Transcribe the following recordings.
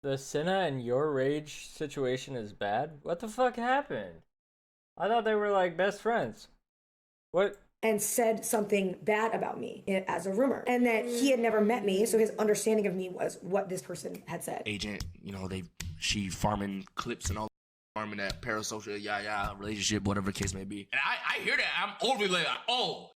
The Cinna and YourRage situation is bad? What the fuck happened? I thought they were like best friends. What? And said something bad about me as a rumor, and that he had never met me, so his understanding of me was what this person had said. Agent, she farming clips and all, farming that parasocial, relationship, whatever the case may be. And I hear that, I'm overly like, oh,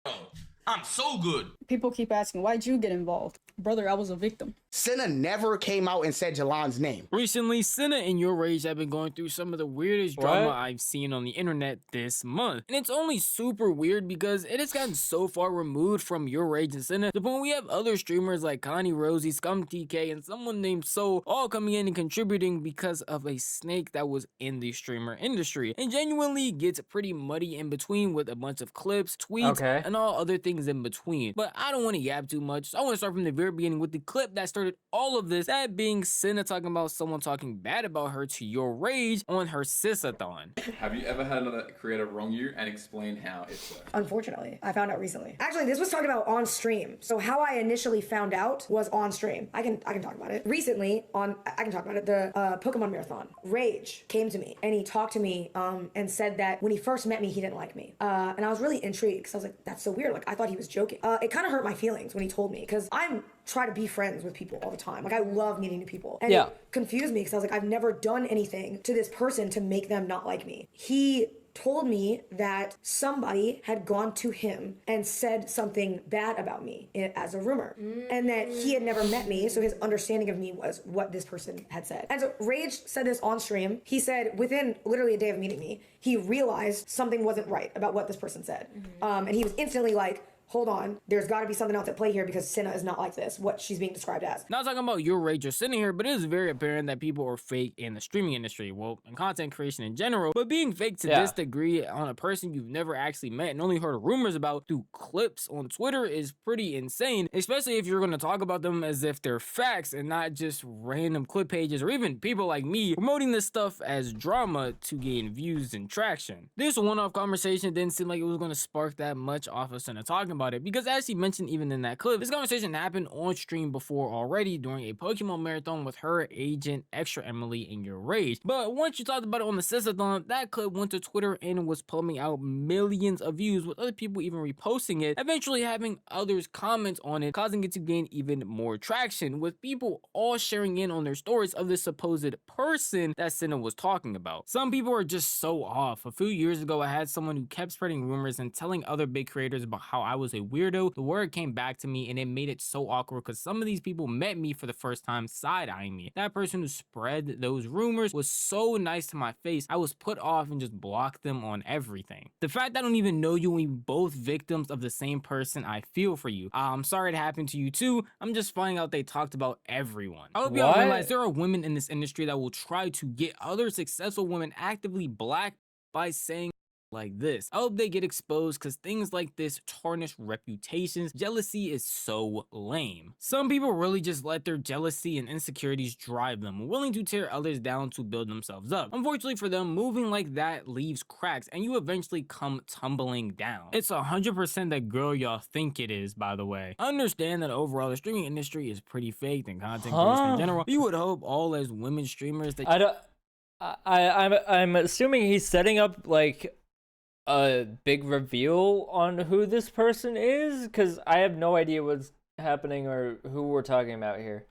I'm so good. People keep asking, why'd you get involved? Brother, I was a victim. Cinna never came out and said Jalon's name. Recently, Cinna and YourRage have been going through some of the weirdest drama I've seen on the internet this month. And it's only super weird because it has gotten so far removed from YourRage and Cinna to the point we have other streamers like Connie Rosie, ScumTk, and someone named Soul all coming in and contributing because of a snake that was in the streamer industry. And genuinely gets pretty muddy in between with a bunch of clips, tweets, and all other things in between. But I don't want to yap too much, so I want to start from the very beginning with the clip that started all of this, that being Cinna talking about someone talking bad about her to YourRage on her Sisathon. Have you ever had another creator wrong you and explain how it's so? Unfortunately, I found out recently. Actually, this was talked about on stream. So how I initially found out was on stream. I can talk about it. Recently, I can talk about it, the Pokemon Marathon. Rage came to me and he talked to me and said that when he first met me, he didn't like me. And I was really intrigued because I was like, that's so weird. Like, I thought he was joking. It kind of hurt my feelings when he told me, because I'm try to be friends with people all the time. Like, I love meeting new people. And it confused me because I was like, I've never done anything to this person to make them not like me. He told me that somebody had gone to him and said something bad about me as a rumor, and that he had never met me, so his understanding of me was what this person had said. And so Rage said this on stream. He said within literally a day of meeting me, he realized something wasn't right about what this person said. And he was instantly like, hold on, there's got to be something else at play here, because Cinna is not like this, what she's being described as. Not talking about YourRage or Cinna here, but it is very apparent that people are fake in the streaming industry, well, in content creation in general, but being fake to this degree on a person you've never actually met and only heard rumors about through clips on Twitter is pretty insane, especially if you're going to talk about them as if they're facts and not just random clip pages or even people like me promoting this stuff as drama to gain views and traction. This one-off conversation didn't seem like it was going to spark that much off of Cinna talking about it, because as he mentioned even in that clip, this conversation happened on stream before already during a Pokemon marathon with her, Agent, Extra Emily, and YourRage. But once you talked about it on the Sisathon, that clip went to Twitter and was pumping out millions of views, with other people even reposting it, eventually having others comment on it, causing it to gain even more traction, with people all sharing in on their stories of this supposed person that Cinna was talking about. Some people are just so off. A few years ago, I had someone who kept spreading rumors and telling other big creators about how I was a weirdo. The word came back to me and it made it so awkward because some of these people met me for the first time side-eyeing me. That person who spread those rumors was so nice to my face, I was put off and just blocked them on everything. The fact that I don't even know you and we both victims of the same person, I feel for you. I'm sorry it happened to you too. I'm just finding out they talked about everyone. I hope y'all realize there are women in this industry that will try to get other successful women actively black by saying like this. I hope they get exposed, because things like this tarnish reputations. Jealousy is so lame. Some people really just let their jealousy and insecurities drive them, willing to tear others down to build themselves up. Unfortunately for them, moving like that leaves cracks and you eventually come tumbling down. It's 100% that girl y'all think it is, by the way. Understand that overall the streaming industry is pretty fake and content creation in general. You would hope all as women streamers that I'm assuming he's setting up like a big reveal on who this person is, because I have no idea what's happening or who we're talking about here.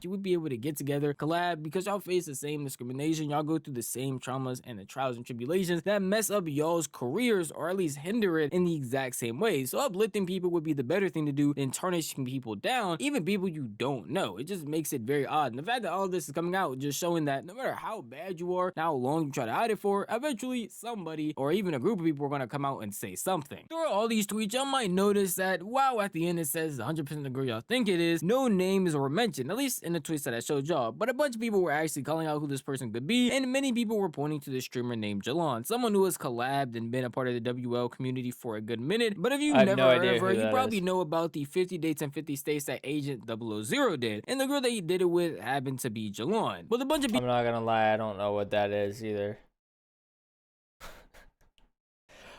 you would be able to get together, collab, because y'all face the same discrimination, y'all go through the same traumas and the trials and tribulations that mess up y'all's careers, or at least hinder it in the exact same way. So uplifting people would be the better thing to do than tarnishing people down, even people you don't know. It just makes it very odd. And the fact that all this is coming out, just showing that no matter how bad you are, how long you try to hide it for, eventually somebody or even a group of people are going to come out and say something. Through all these tweets, y'all might notice that while at the end it says 100% the girl y'all think it is, no names were mentioned, at least in the tweets that I showed y'all, but a bunch of people were actually calling out who this person could be, and many people were pointing to the streamer named Jalon, someone who has collabed and been a part of the WL community for a good minute. But if you never heard of her, you probably know about the 50 dates in 50 states that Agent 000 did, and the girl that he did it with happened to be Jalon. But a bunch of people— I'm not gonna lie, I don't know what that is either.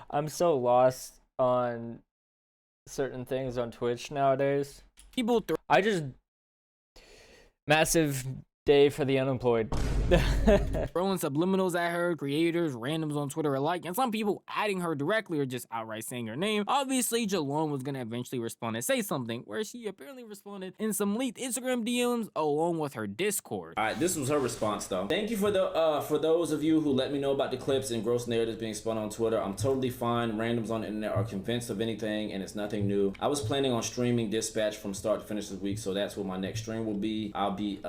I'm so lost on certain things on Twitch nowadays. People I just massive day for the unemployed. Throwing subliminals at her, creators, randoms on Twitter alike, and some people adding her directly or just outright saying her name. Obviously, Jalon was gonna eventually respond and say something, where she apparently responded in some leaked Instagram DMs along with her Discord. All right, this was her response though. Thank you for those of you who let me know about the clips and gross narratives being spun on Twitter. I'm totally fine. Randoms on the internet are convinced of anything, and it's nothing new. I was planning on streaming Dispatch from start to finish this week, so that's what my next stream will be. I'll be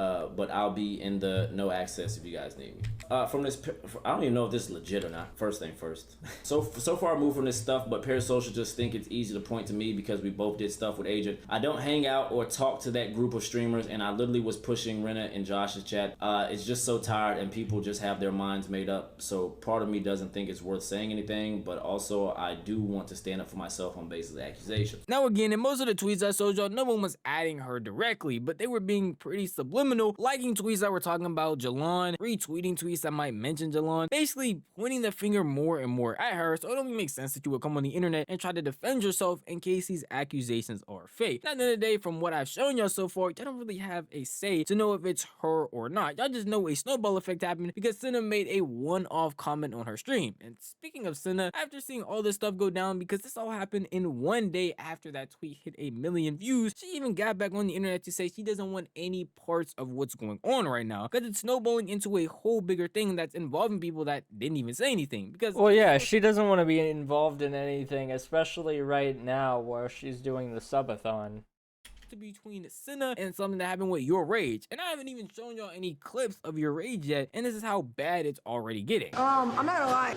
in the no access if you guys need me. From this, I don't even know if this is legit or not. First thing first. so far I moved from this stuff, but parasocial just think it's easy to point to me because we both did stuff with Agent. I don't hang out or talk to that group of streamers, and I literally was pushing Rena in Josh's chat. It's just so tired, and people just have their minds made up. So part of me doesn't think it's worth saying anything, but also I do want to stand up for myself on basis of accusations. Now again, in most of the tweets I showed y'all, no one was adding her directly, but they were being pretty subliminal, liking tweets that were talking about Jalon, retweeting tweets that might mention Jalon, basically pointing the finger more and more at her. So it don't even make sense that you would come on the internet and try to defend yourself in case these accusations are fake. Now, at the end of the day, from what I've shown y'all so far, y'all don't really have a say to know if it's her or not. Y'all just know a snowball effect happened because Cinna made a one-off comment on her stream. And speaking of Cinna, after seeing all this stuff go down, because this all happened in one day after that tweet hit 1 million views, she even got back on the internet to say she doesn't want any parts of what's going on right now because it's snowballing into a whole bigger thing that's involving people that didn't even say anything. Because, well, yeah, she doesn't want to be involved in anything, especially right now where she's doing the subathon. Between Cinna and something that happened with YourRage, and I haven't even shown y'all any clips of YourRage yet, and this is how bad it's already getting. I'm not gonna lie,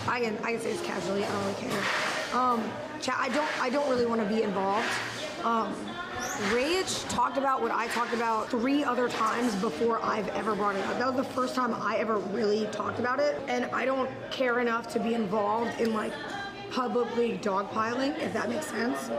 I can say this casually. I don't really care. Chat, I don't really want to be involved. Rage talked about what I talked about 3 other times before I've ever brought it up. That was the first time I ever really talked about it, and I don't care enough to be involved in like publicly dogpiling, if that makes sense.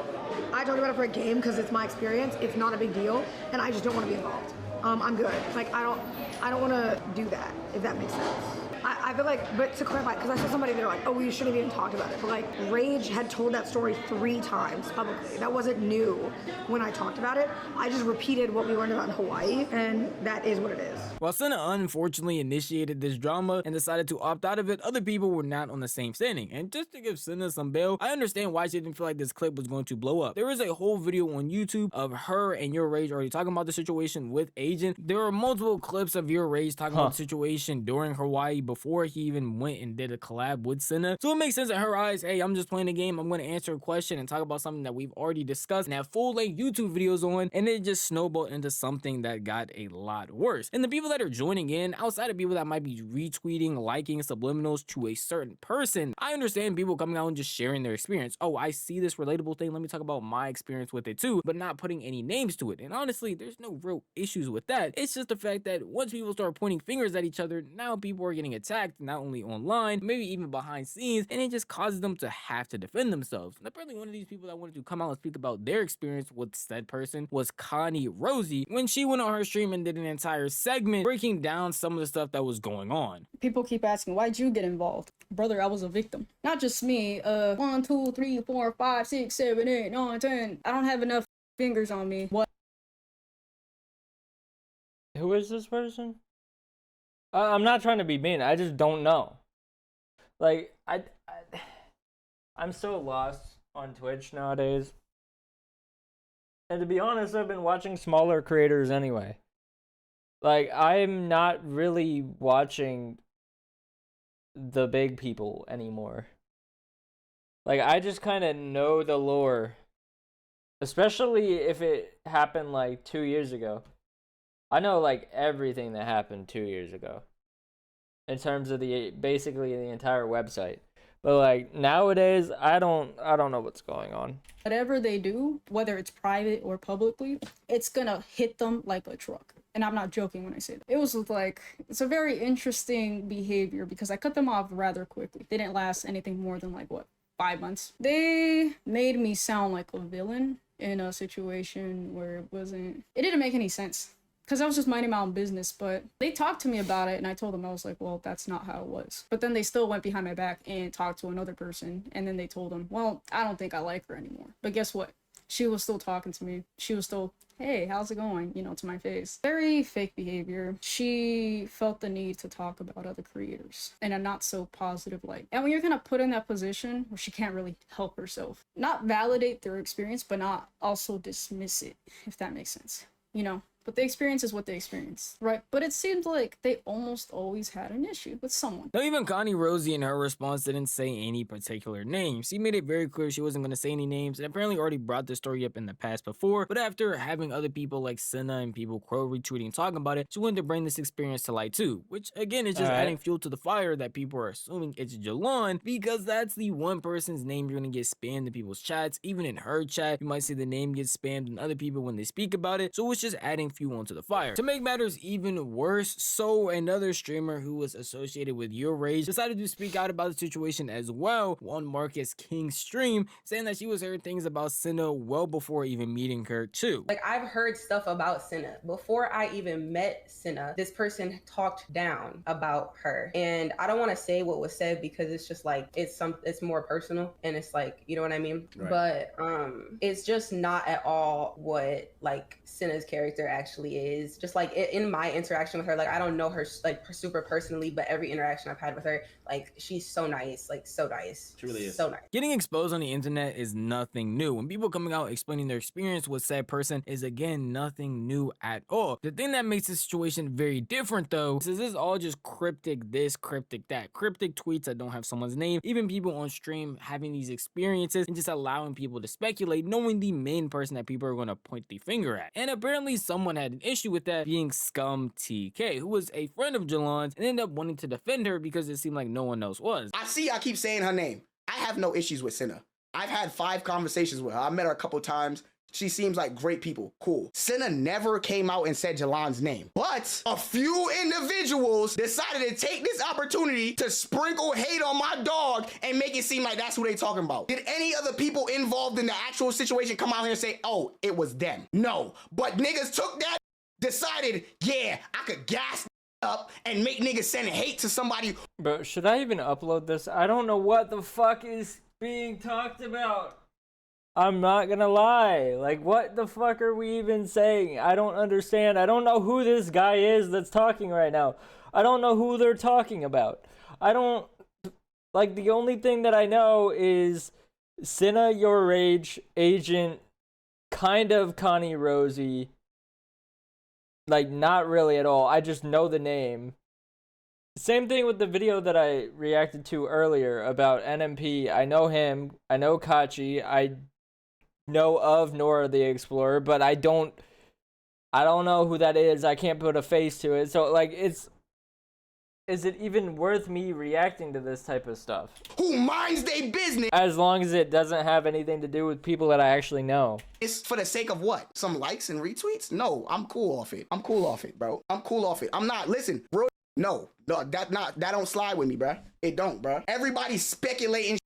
I talked about it for a game because it's my experience. It's not a big deal, and I just don't want to be involved. I'm good. Like I don't want to do that, if that makes sense. I feel like, but to clarify, because I saw somebody there like, oh, you shouldn't have even talked about it. But like, Rage had told that story 3 times publicly. That wasn't new when I talked about it. I just repeated what we learned about in Hawaii, and that is what it is. While Cinna unfortunately initiated this drama and decided to opt out of it, other people were not on the same standing. And just to give Cinna some bail, I understand why she didn't feel like this clip was going to blow up. There is a whole video on YouTube of her and YourRage already talking about the situation with Agent. There are multiple clips of YourRage talking about the situation during Hawaii before he even went and did a collab with Cinna. So it makes sense in her eyes, hey, I'm just playing a game, I'm going to answer a question and talk about something that we've already discussed and have full-length YouTube videos on, and it just snowballed into something that got a lot worse. And the people that are joining in, outside of people that might be retweeting, liking subliminals to a certain person, I understand people coming out and just sharing their experience. Oh, I see this relatable thing, let me talk about my experience with it too, but not putting any names to it. And honestly, there's no real issues with that. It's just the fact that once people start pointing fingers at each other, now people are getting attacked, not only online, maybe even behind scenes, and it just causes them to have to defend themselves. And apparently one of these people that wanted to come out and speak about their experience with said person was Connie Rosie, when she went on her stream and did an entire segment breaking down some of the stuff that was going on. People keep asking, why'd you get involved? Brother, I was a victim. Not just me. 1, 2, 3, 4, 5, 6, 7, 8, 9, 10. I don't have enough fingers on me. What? Who is this person? I'm not trying to be mean. I just don't know. Like, I'm so lost on Twitch nowadays. And to be honest, I've been watching smaller creators anyway. Like, I'm not really watching the big people anymore. Like, I just kind of know the lore. Especially if it happened like 2 years ago. I know like everything that happened 2 years ago in terms of basically the entire website. But like nowadays, I don't know what's going on. Whatever they do, whether it's private or publicly, it's gonna hit them like a truck. And I'm not joking when I say that. It was like, it's a very interesting behavior because I cut them off rather quickly. They didn't last anything more than like, what, 5 months? They made me sound like a villain in a situation where it didn't make any sense. Because I was just minding my own business, but they talked to me about it, and I told them, I was like, well, that's not how it was. But then they still went behind my back and talked to another person, and then they told them, well, I don't think I like her anymore. But guess what? she was still talking to me. She was still, hey, how's it going? You know, to my face. Very fake behavior. She felt the need to talk about other creators in a not so positive light. And when you're kind of put in that position where she can't really help herself, not validate their experience, but not also dismiss it, if that makes sense. You know, but the experience is what they experience, right? But it seems like they almost always had an issue with someone. Now, even Connie Rosie in her response didn't say any particular names. She made it very clear she wasn't going to say any names, and apparently already brought the story up in the past before, but after having other people like Cinna and people crow retweeting talking about it, she wanted to bring this experience to light too, which again is just adding fuel to the fire that people are assuming it's Jalon, because that's the one person's name you're going to get spammed in people's chats. Even in her chat, you might see the name get spammed in other people when they speak about it, so it's just adding fuel onto the fire. To make matters even worse, so another streamer who was associated with YourRage decided to speak out about the situation as well on Marcus King's stream, saying that she was heard things about Cinna well before even meeting her too. Like, I've heard stuff about Cinna. Before I even met Cinna, this person talked down about her. And I don't want to say what was said because it's just like, it's more personal, and it's like, you know what I mean? Right. But it's just not at all what like Cinna's character actually is. Just like in my interaction with her, like I don't know her like super personally, but every interaction I've had with her, like she's so nice, like so nice. She really is so nice. Getting exposed on the internet is nothing new. When people coming out explaining their experience with said person is again nothing new at all. The thing that makes the situation very different though is this is all just cryptic this, cryptic that, cryptic tweets that don't have someone's name, even people on stream having these experiences and just allowing people to speculate, knowing the main person that people are going to point the finger at. And apparently someone had an issue with that, being ScumTk, who was a friend of Jalon's and ended up wanting to defend her because it seemed like no one else was. I keep saying her name. I have no issues with Cinna. I've had 5 conversations with her. I met her a couple times. She seems like great people. Cool. Cinna never came out and said Jalon's name. But a few individuals decided to take this opportunity to sprinkle hate on my dog and make it seem like that's who they talking about. Did any other people involved in the actual situation come out here and say, oh, it was them? No. But niggas took that, decided, yeah, I could gas up and make niggas send hate to somebody. Bro, should I even upload this? I don't know what the fuck is being talked about. I'm not gonna lie. Like, what the fuck are we even saying? I don't understand. I don't know who this guy is that's talking right now. I don't know who they're talking about. I don't... Like, the only thing that I know is Cinna, YourRage, Agent, kind of Connie Rosie. Like, not really at all. I just know the name. Same thing with the video that I reacted to earlier about NMP. I know him. I know Kachi. I know of Nora the Explorer, but I don't know who that is. I can't put a face to it. So, like, is it even worth me reacting to this type of stuff? Who minds their business? As long as it doesn't have anything to do with people that I actually know. It's for the sake of what? Some likes and retweets? No, I'm cool off it. I'm cool off it, bro. I'm cool off it. I'm not, listen, bro. No, that don't slide with me, bro. It don't, bro. Everybody's speculating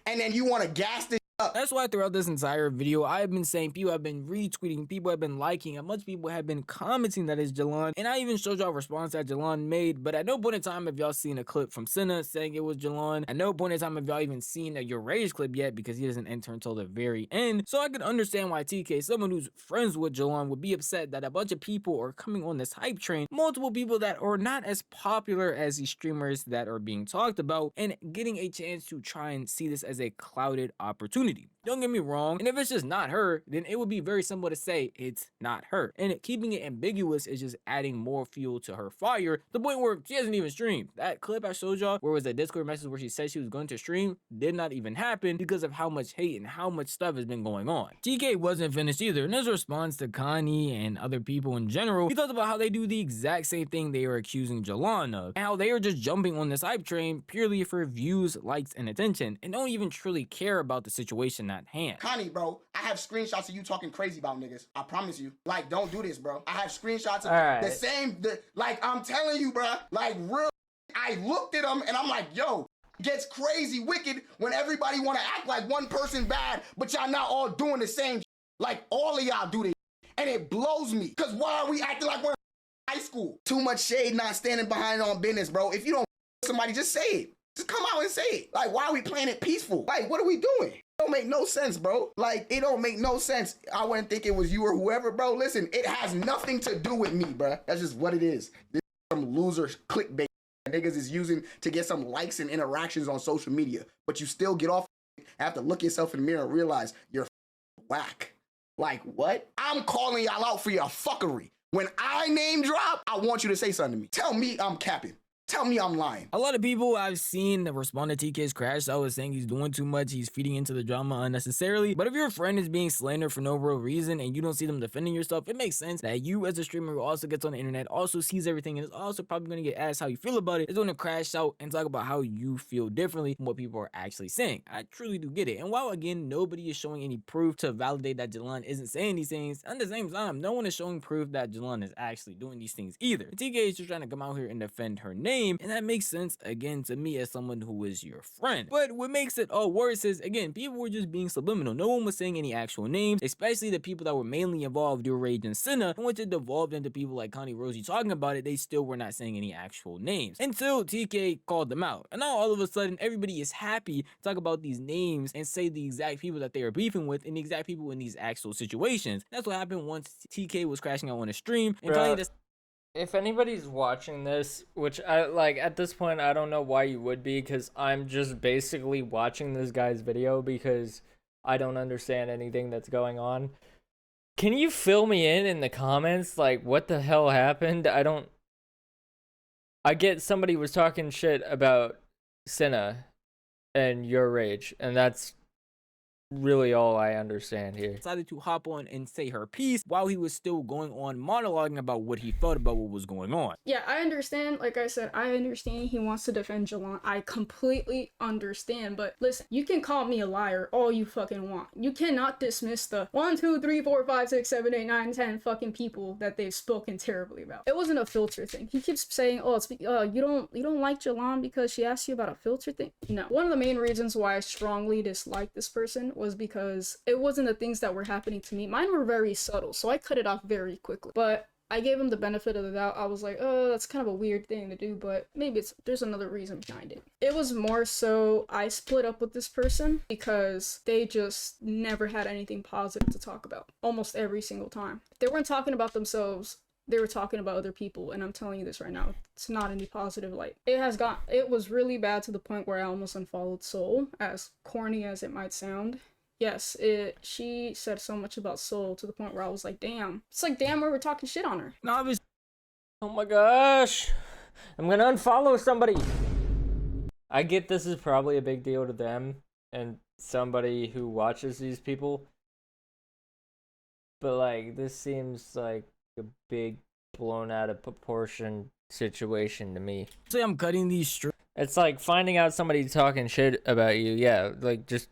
and then you want to gas this up. That's why throughout this entire video, I have been saying people have been retweeting, people have been liking, and much people have been commenting that it's Jalon. And I even showed y'all a response that Jalon made, but at no point in time have y'all seen a clip from Cinna saying it was Jalon. At no point in time have y'all even seen a YourRage clip yet because he doesn't enter until the very end. So I could understand why TK, someone who's friends with Jalon, would be upset that a bunch of people are coming on this hype train, multiple people that are not as popular as the streamers that are being talked about, and getting a chance to try and see this as a clouded opportunity. Don't get me wrong, and if it's just not her, then it would be very simple to say it's not her. And keeping it ambiguous is just adding more fuel to her fire, to the point where she hasn't even streamed. That clip I showed y'all, where it was a Discord message where she said she was going to stream, did not even happen because of how much hate and how much stuff has been going on. TK wasn't finished either. In his response to Connie and other people in general, he talked about how they do the exact same thing they are accusing Jalon of, and how they are just jumping on this hype train purely for views, likes, and attention, and don't even truly care about the situation at hand. Connie, bro, I have screenshots of you talking crazy about niggas. I promise you. Like, don't do this, bro. I have screenshots of the same, like, I'm telling you, bro, like, real. I looked at them and I'm like, yo, it gets crazy wicked when everybody want to act like one person bad, but y'all not all doing the same. Like, all of y'all do this. And it blows me. Because why are we acting like we're in high school? Too much shade, not standing behind on business, bro. If you don't somebody, just say it. Just come out and say it. Like, why are we playing it peaceful? Like, what are we doing? don't make no sense, bro. Like, it don't make no sense. I wouldn't think it was you or whoever, bro. Listen, it has nothing to do with me, bro. That's just what it is. This is some loser clickbait niggas is using to get some likes and interactions on social media. But you still get off, have to look yourself in the mirror and realize you're whack. Like, what? I'm calling y'all out for your fuckery. When I name drop, I want you to say something to me. Tell me I'm capping. Tell me I'm lying. A lot of people I've seen respond to TK's crash out was saying he's doing too much, he's feeding into the drama unnecessarily. But if your friend is being slandered for no real reason and you don't see them defending yourself, it makes sense that you as a streamer who also gets on the internet, also sees everything, and is also probably going to get asked how you feel about it, is going to crash out and talk about how you feel differently from what people are actually saying. I truly do get it. And while again, nobody is showing any proof to validate that Jalon isn't saying these things, at the same time, no one is showing proof that Jalon is actually doing these things either. TK is just trying to come out here and defend her name, and that makes sense again to me as someone who is your friend. But what makes it all worse is, again, people were just being subliminal. No one was saying any actual names, especially the people that were mainly involved, YourRage and Cinna. And once it devolved into people like Connie Rosie talking about it, they still were not saying any actual names until TK called them out. And now all of a sudden, everybody is happy to talk about these names and say the exact people that they are beefing with and the exact people in these actual situations. That's what happened once TK was crashing out on a stream and Connie just if anybody's watching this, which I like at this point, I don't know why you would be, because I'm just basically watching this guy's video because I don't understand anything that's going on. Can you fill me in the comments? Like, what the hell happened? I get somebody was talking shit about Cinna and YourRage, and that's really all I understand here. Decided to hop on and say her piece while he was still going on monologuing about what he thought about what was going on. Yeah, I understand. Like I said, I understand he wants to defend Jalon. I completely understand. But listen, you can call me a liar all you fucking want. You cannot dismiss the 1, 2, 3, 4, 5, 6, 7, 8, 9, 10 fucking people that they've spoken terribly about. It wasn't a filter thing. He keeps saying, oh, it's you don't like Jalon because she asked you about a filter thing. No. One of the main reasons why I strongly dislike this person was because it wasn't the things that were happening to me. Mine were very subtle, so I cut it off very quickly. But I gave him the benefit of the doubt. I was like, oh, that's kind of a weird thing to do, but maybe there's another reason behind it. It was more so I split up with this person because they just never had anything positive to talk about. Almost every single time. They weren't talking about themselves. They were talking about other people, and I'm telling you this right now, it's not any positive light. It was really bad to the point where I almost unfollowed Soul, as corny as it might sound. Yes, she said so much about Soul to the point where I was like, damn. It's like, damn, we were talking shit on her. No, I was. Oh my gosh. I'm gonna unfollow somebody. I get this is probably a big deal to them and somebody who watches these people. But like, this seems like a big blown out of proportion situation to me. Say I'm cutting these streams. It's like finding out somebody talking shit about you. Yeah, like just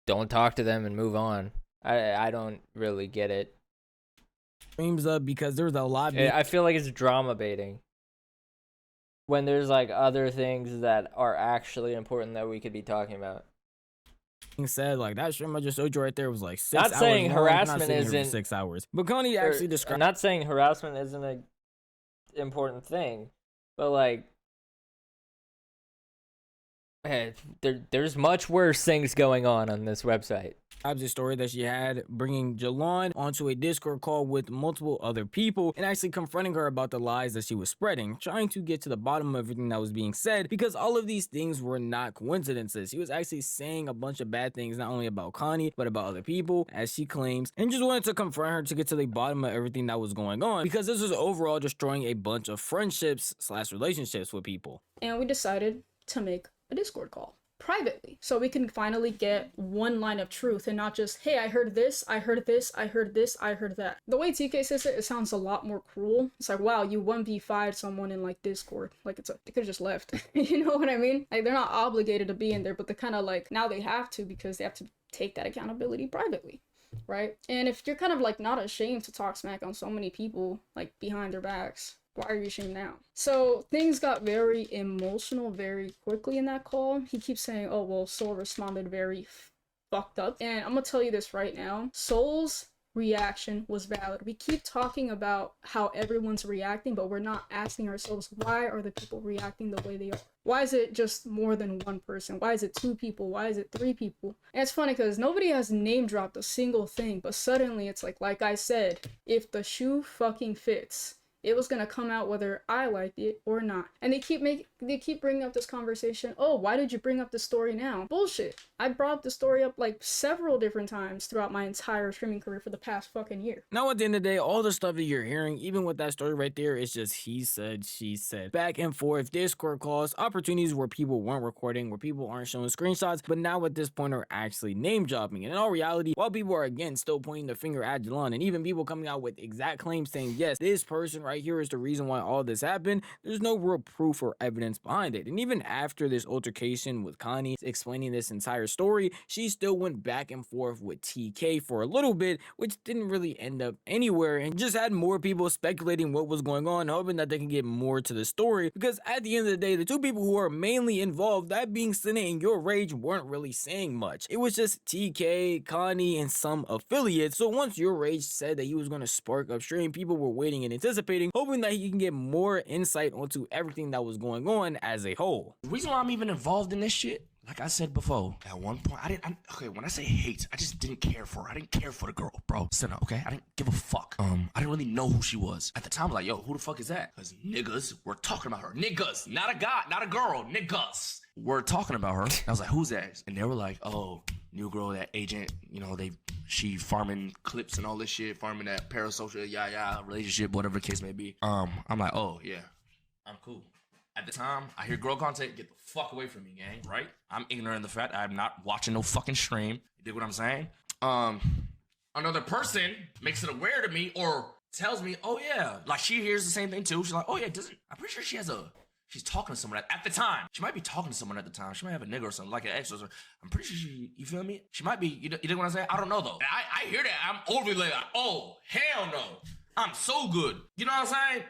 don't talk to them and move on. I don't really get it. Streams up because there's a lot. I feel like it's drama baiting. When there's like other things that are actually important that we could be talking about. Said like that stream I just showed you right there was like 6 not hours saying long. harassment Not sitting here for isn't 6 hours. But Connie actually described. I'm not saying harassment isn't an important thing, but like, there's much worse things going on this website. The story that she had bringing Jalon onto a Discord call with multiple other people and actually confronting her about the lies that she was spreading, trying to get to the bottom of everything that was being said, because all of these things were not coincidences. He was actually saying a bunch of bad things, not only about Connie, but about other people, as she claims, and just wanted to confront her to get to the bottom of everything that was going on, because this was overall destroying a bunch of friendships / relationships with people. And we decided to make a Discord call privately, so we can finally get one line of truth and not just, hey, I heard this, I heard this, I heard this, I heard that. The way TK says it sounds a lot more cruel. It's like, wow, you 1v5'd someone in like Discord. Like they could have just left. You know what I mean? Like they're not obligated to be in there, but they're kind of like, now they have to because they have to take that accountability privately, right? And if you're kind of like not ashamed to talk smack on so many people like behind their backs, why are you ashamed now? So things got very emotional very quickly in that call. He keeps saying, oh, well, Soul responded very fucked up. And I'm gonna tell you this right now. Soul's reaction was valid. We keep talking about how everyone's reacting, but we're not asking ourselves, why are the people reacting the way they are? Why is it just more than one person? Why is it 2 people? Why is it 3 people? And it's funny because nobody has name dropped a single thing, but suddenly it's like I said, if the shoe fucking fits, it was gonna come out whether I liked it or not. And they keep bringing up this conversation. Oh, why did you bring up the story now? Bullshit. I brought the story up like several different times throughout my entire streaming career for the past fucking year. Now, at the end of the day, all the stuff that you're hearing, even with that story right there, is just he said, she said. Back and forth, Discord calls, opportunities where people weren't recording, where people aren't showing screenshots, but now at this point are actually name dropping. And in all reality, while people are again still pointing the finger at Jalon, and even people coming out with exact claims saying, yes, this person right here is the reason why all this happened, there's no real proof or evidence behind it. And even after this altercation with Connie explaining this entire story, she still went back and forth with TK for a little bit, which didn't really end up anywhere, and just had more people speculating what was going on, hoping that they can get more to the story, because at the end of the day, the 2 people who are mainly involved, that being Cinna and YourRage, weren't really saying much. It was just TK, Connie, and some affiliates. So once YourRage said that he was going to spark upstream, people were waiting and anticipating, hoping that he can get more insight onto everything that was going on as a whole. The reason why I'm even involved in this shit, like I said before, at one point, okay, when I say hate, I just didn't care for her. I didn't care for the girl, bro. Cinna, okay? I didn't give a fuck. I didn't really know who she was. At the time, I was like, yo, who the fuck is that? Because niggas were talking about her. Niggas, not a guy, not a girl, niggas. We're talking about her. I was like, who's that? And they were like, oh, new girl, that agent, you know, she farming clips and all this shit, farming that parasocial, relationship, whatever the case may be. I'm like, oh, yeah, I'm cool. At the time, I hear girl content, get the fuck away from me, gang, right? I'm ignorant of the fact I'm not watching no fucking stream. You dig what I'm saying? Another person makes it aware to me or tells me, oh yeah, like she hears the same thing too. She's like, oh yeah, I'm pretty sure she's talking to someone at the time. She might be talking to someone at the time. She might have a nigga or something, like an ex or something. I'm pretty sure you feel me? She might be, you dig what I'm saying? I don't know though. I hear that, I'm overly like, oh, hell no. I'm so good. You know what I'm saying?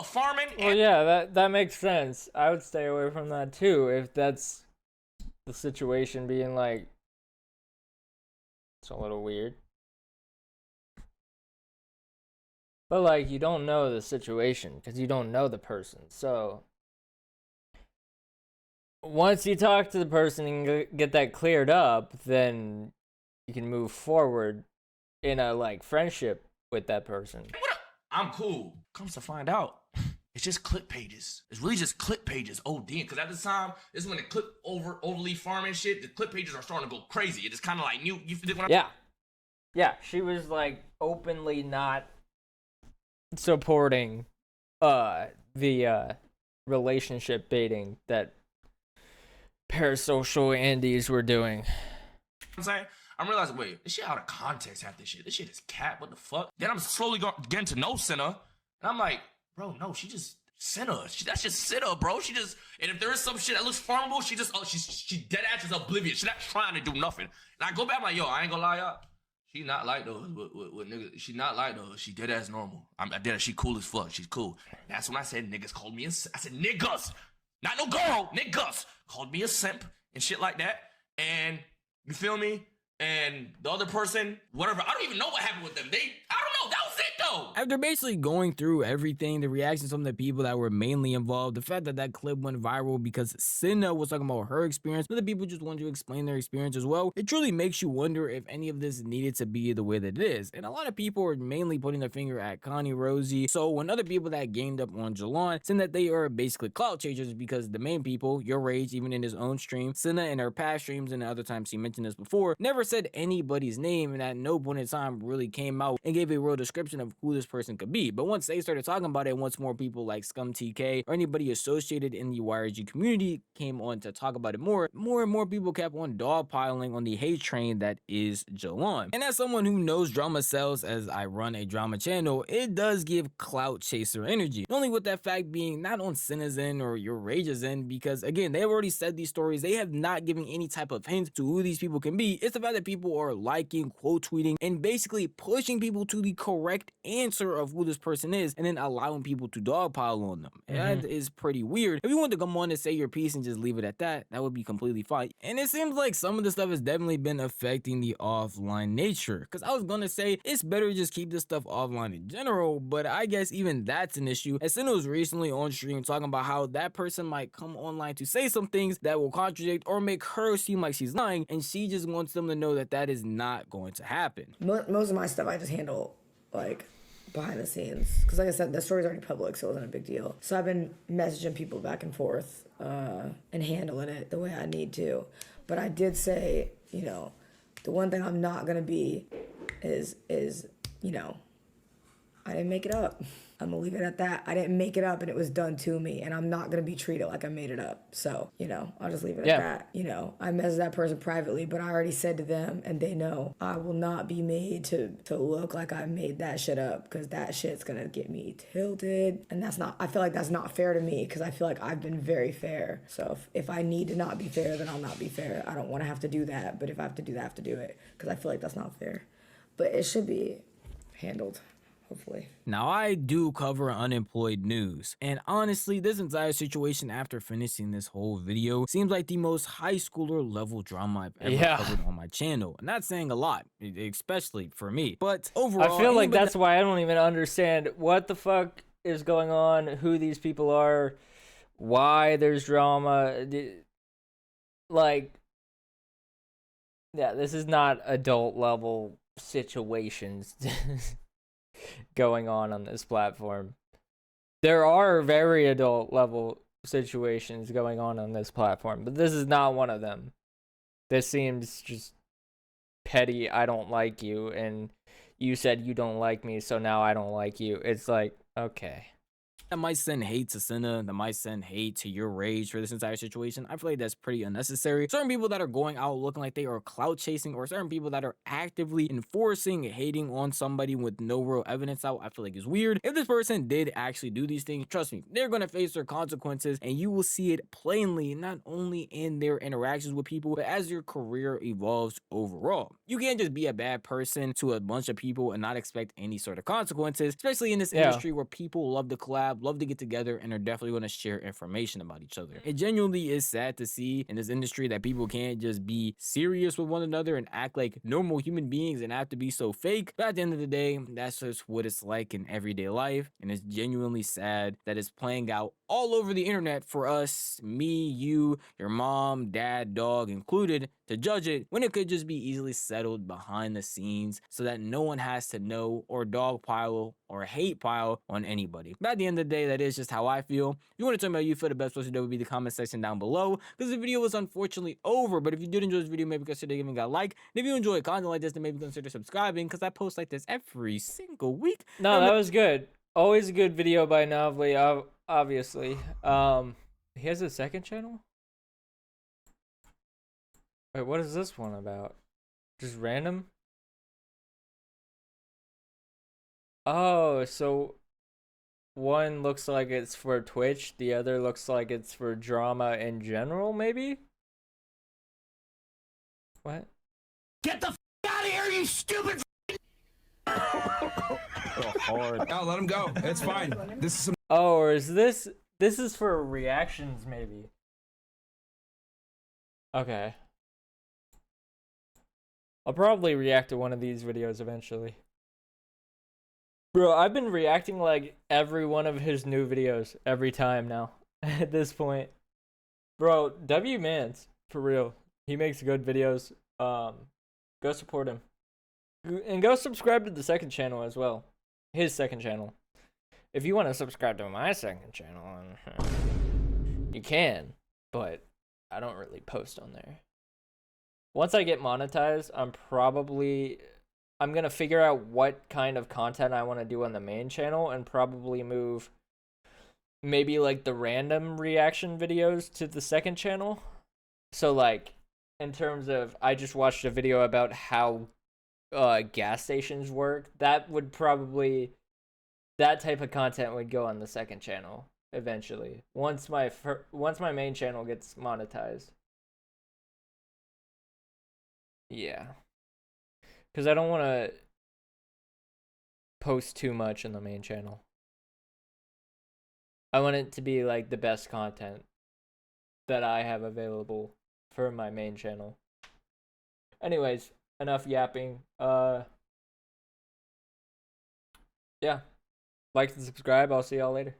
Farming. Well, yeah, that makes sense. I would stay away from that too if that's the situation, being like, it's a little weird. But like, you don't know the situation because you don't know the person. So once you talk to the person and get that cleared up, then you can move forward in a like friendship with that person. I'm cool. Comes to find out, it's just clip pages. It's really just clip pages. Oh, damn. Because at the time, this is when the clip overly farming shit, the clip pages are starting to go crazy. It's kind of like you did when Yeah, she was like openly not supporting the relationship baiting that parasocial Andes were doing. I'm saying, I'm realizing, wait, this shit out of context, half this shit. This shit is cat, what the fuck? Then I'm slowly getting to know Cinna, and I'm like, bro, no, she just Cinna. That's just Cinna, bro. She just, and if there is some shit that looks farmable, she just, she dead ass is oblivious. She's not trying to do nothing. And I go back, I'm like, yo, I ain't gonna lie, y'all. She not like those with niggas. She not like those. She dead ass normal. I dead ass. She cool as fuck. She's cool. That's when I said niggas called me I said niggas, not no girl. Niggas called me a simp and shit like that. And you feel me? And the other person, whatever. I don't even know what happened with them. I don't know. That was it though. After basically going through everything, the reactions from the people that were mainly involved, the fact that that clip went viral because Cinna was talking about her experience, but the people just wanted to explain their experience as well, it truly makes you wonder if any of this needed to be the way that it is. And a lot of people are mainly putting their finger at Connie, Rosie. So when other people that gained up on Jalon, saying that they are basically clout chasers because the main people, YourRage, even in his own stream, Cinna in her past streams and the other times he mentioned this before, never said anybody's name and at no point in time really came out and gave a real description of who this person could be. But once they started talking about it, once more people like ScumTk or anybody associated in the YRG community came on to talk about it more and more people kept on dogpiling on the hate train that is Jalon. And as someone who knows drama sells, as I run a drama channel, it does give clout chaser energy. Only with that fact being not on Cinna's end or YourRage's end, because again, they've already said these stories. They have not given any type of hint to who these people can be. It's the fact that people are liking, quote tweeting, and basically pushing people to the correct answer of who this person is and then allowing people to dogpile on them. That is pretty weird. If you want to come on and say your piece and just leave it at that, that would be completely fine. And it seems like some of the stuff has definitely been affecting the offline nature. Because I was gonna say it's better to just keep this stuff offline in general, but I guess even that's an issue. As Cinna was recently on stream talking about how that person might come online to say some things that will contradict or make her seem like she's lying, and she just wants them to know that that is not going to happen. Most of my stuff I just handle like behind the scenes, because like I said, the story's already public, so it wasn't a big deal. So I've been messaging people back and forth and handling it the way I need to. But I did say, you know, the one thing I'm not gonna be is you know, I didn't make it up. I'm gonna leave it at that. I didn't make it up, and it was done to me, and I'm not gonna be treated like I made it up. So, you know, I'll just leave it at that. You know, I messaged that person privately, but I already said to them, and they know, I will not be made to look like I made that shit up, because that shit's gonna get me tilted, and that's not, I feel like that's not fair to me, because I feel like I've been very fair. So if I need to not be fair, then I'll not be fair. I don't want to have to do that, but if I have to do that, I have to do it, because I feel like that's not fair. But it should be handled. Hopefully. Now, I do cover unemployed news, and honestly, this entire situation after finishing this whole video seems like the most high schooler level drama I've ever covered on my channel. And that's saying a lot, especially for me. But overall, I feel like that's why I don't even understand what the fuck is going on, who these people are, why there's drama. Like, yeah, this is not adult level situations going on this platform. There are very adult level situations going on this platform, but this is not one of them. This seems just petty. I don't like you, and you said you don't like me, so now I don't like you. It's like, okay. That might send hate to Cinna, that might send hate to YourRage for this entire situation. I feel like that's pretty unnecessary. Certain people that are going out looking like they are clout chasing, or certain people that are actively enforcing hating on somebody with no real evidence out, I feel like is weird. If this person did actually do these things, trust me, they're gonna face their consequences, and you will see it plainly, not only in their interactions with people, but as your career evolves overall. You can't just be a bad person to a bunch of people and not expect any sort of consequences, especially in this industry where people love to collab, love to get together, and are definitely going to share information about each other. It genuinely is sad to see in this industry that people can't just be serious with one another and act like normal human beings and have to be so fake. But at the end of the day, that's just what it's like in everyday life, and it's genuinely sad that it's playing out all over the internet for us, me, you, your mom, dad, dog included, to judge it, when it could just be easily settled behind the scenes so that no one has to know or dogpile or hate pile on anybody. But at the end of the day, that is just how I feel. If you want to tell me how you feel, the best place to do would be the comment section down below, because the video was unfortunately over. But if you did enjoy this video, maybe consider giving it a like. And if you enjoy content like this, then maybe consider subscribing, because I post like this every single week. No, that was good. Always a good video by Novely, obviously. He has a second channel? Wait, what is this one about? Just random? Oh, so one looks like it's for Twitch, the other looks like it's for drama in general, maybe? What? Get the out of here, you stupid. Hard. No, let him go. It's fine. This is some. Oh, or is this is for reactions, maybe? Okay. I'll probably react to one of these videos eventually. Bro, I've been reacting like every one of his new videos every time now at this point. Bro, W Mans, for real. He makes good videos. Go support him. And go subscribe to the second channel as well. His second channel. If you want to subscribe to my second channel, you can, but I don't really post on there. Once I get monetized, I'm gonna figure out what kind of content I want to do on the main channel and probably move maybe like the random reaction videos to the second channel. So like in terms of, I just watched a video about how gas stations work. That type of content would go on the second channel eventually. Once my main channel gets monetized. Yeah. Because I don't want to post too much on the main channel. I want it to be like the best content that I have available for my main channel. Anyways, enough yapping. Yeah. Like and subscribe. I'll see y'all later.